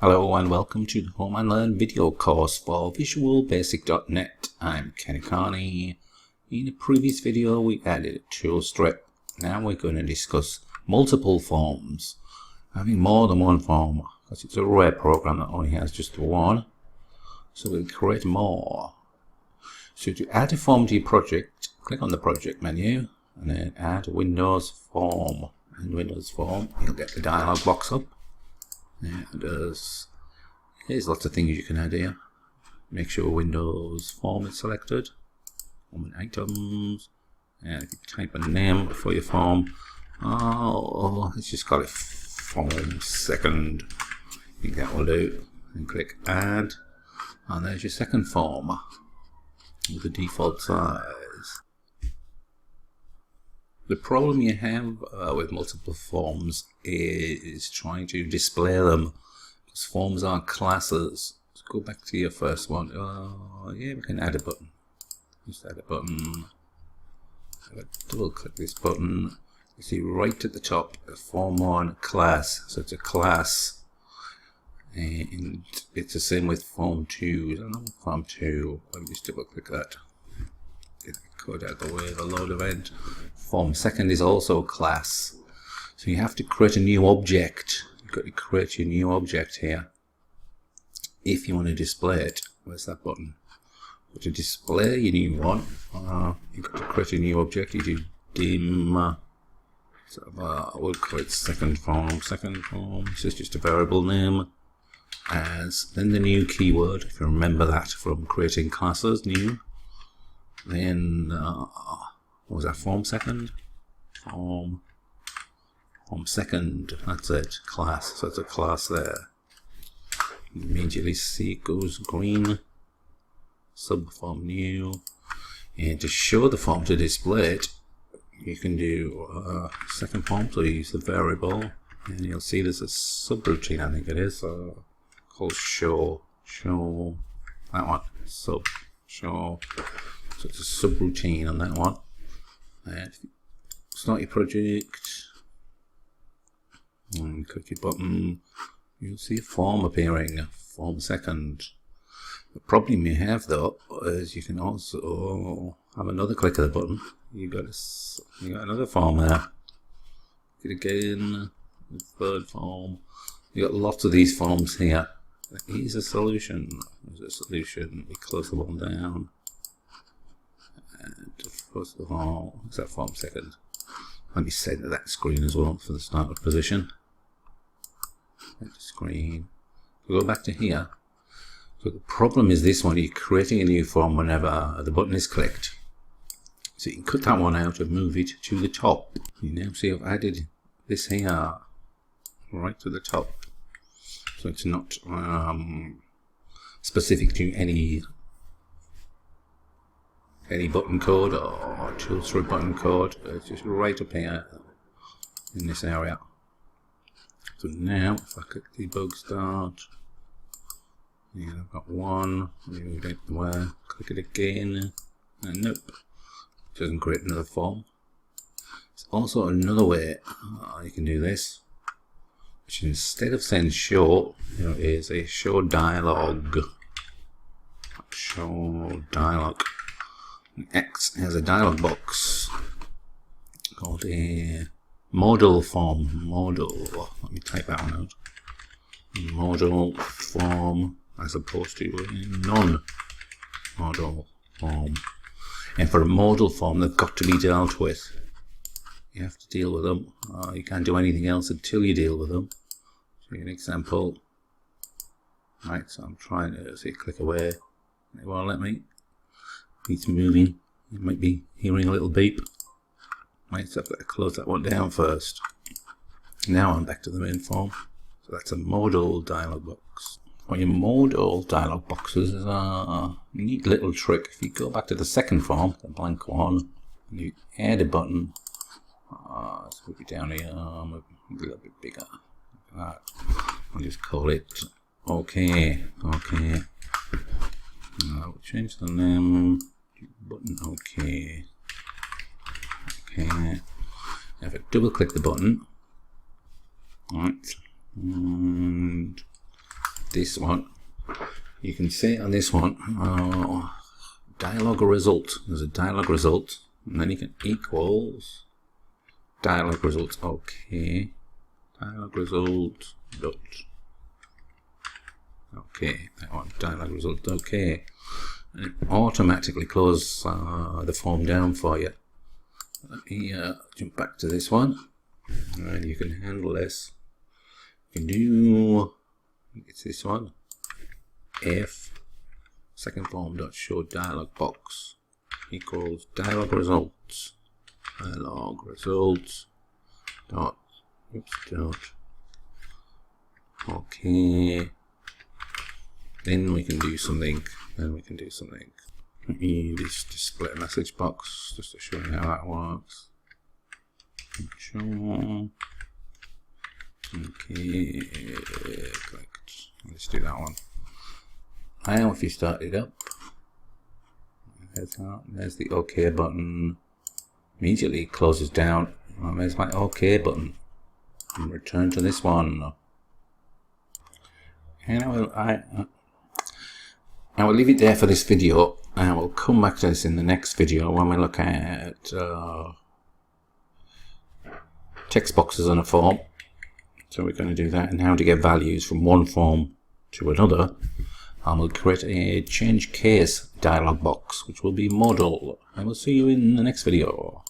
Hello and welcome to the Home and Learn video course for visualbasic.net. I'm Kenny Carney. In a previous video we added a tool strip. Now we're going to discuss multiple forms. Having more than one form, because it's a rare program that only has just one. So we'll create more. So to add a form to your project, click on the project menu and then add Windows Form. And Windows Form, you'll get the dialog box up. Here's lots of things you can add here. Make sure Windows Form is selected. Form and items. And if you type a name for your form, let's just call it Form Second. I think that will do. And click Add. And there's your second form with the default size. The problem you have with multiple forms is trying to display them, because forms are classes. Let's go back to your first one. Yeah, we can add a button. Just add a button. Double click this button. You see right at the top, Form 1 class. So it's a class. And it's the same with Form 2. I don't know Form 2. Let me just double click that. Get the code out of the way, the load event. Form Second is also a class. So you have to create a new object. You've got to create your new object here. If you want to display it, where's that button? But to display your new one, you've got to create a new object. You do dim. So we'll create second form. Second form. This is just a variable name. Then the new keyword. If you remember that from creating classes, new. Then what was that? Form Second. Form Second. That's it. Class. So it's a class there. You immediately see it goes green. Subform new. And to show the form, to display it, you can do second form. So you use the variable, and you'll see there's a subroutine. I think it is called show. Show that one. Sub show. So it's a subroutine on that one. And start your project and click your button. You'll see a form appearing. Form Second. The problem you have though is you can also have another click of the button. You got another form there. Click again. The third form. You got lots of these forms here. Here's a solution. There's a solution. We close the one down. And first of all, is that Form Second? Let me center that screen as well for the startup position. Center screen. We'll go back to here. So the problem is this one, you're creating a new form whenever the button is clicked. So you can cut that one out and move it to the top. You now see I've added this here right to the top. So it's not specific to any button code or tool strip button code. It's just right up here in this area. So now if I click debug start, yeah, I've got one. Move it where? Click it again, and nope, it doesn't create another form. There's also another way you can do this, which instead of saying show, is a show dialog. Show dialog. X has a dialog box called a modal form. Modal. Let me type that one out. Modal form as opposed to a non-modal form. And for a modal form, they've got to be dealt with. You have to deal with them. You can't do anything else until you deal with them. So an example. Right, so I'm trying to say click away. It won't let me. It's moving. You might be hearing a little beep. Right, so I've got to close that one down first. Now I'm back to the main form. So that's a modal dialog box. For your modal dialog boxes is a neat little trick. If you go back to the second form, the blank one, and you add a button, let's move it down here, a little bit bigger. I'll just call it OK. OK. I'll change the name to button OK. OK. Now if I double click the button, right, and this one, you can see on this one, dialog result. There's a dialog result, and then you can equals dialog result. Okay, dialog result dot. Okay, that one, dialog result. Okay, and it automatically closes the form down for you. Let me jump back to this one, and you can handle this. You can do, it's this one, if second form dot show dialog box equals dialog results dot, okay, then we can do something. Let me just display a message box just to show you how that works. Sure. Okay, clicked. Let's do that one. Now if you start it up, there's the OK button. Immediately it closes down. There's my OK button. And return to this one. And I will leave it there for this video. I will come back to this in the next video when we look at text boxes on a form. So we're going to do that, and how to get values from one form to another. And we'll create a change case dialog box, which will be modal. I will see you in the next video.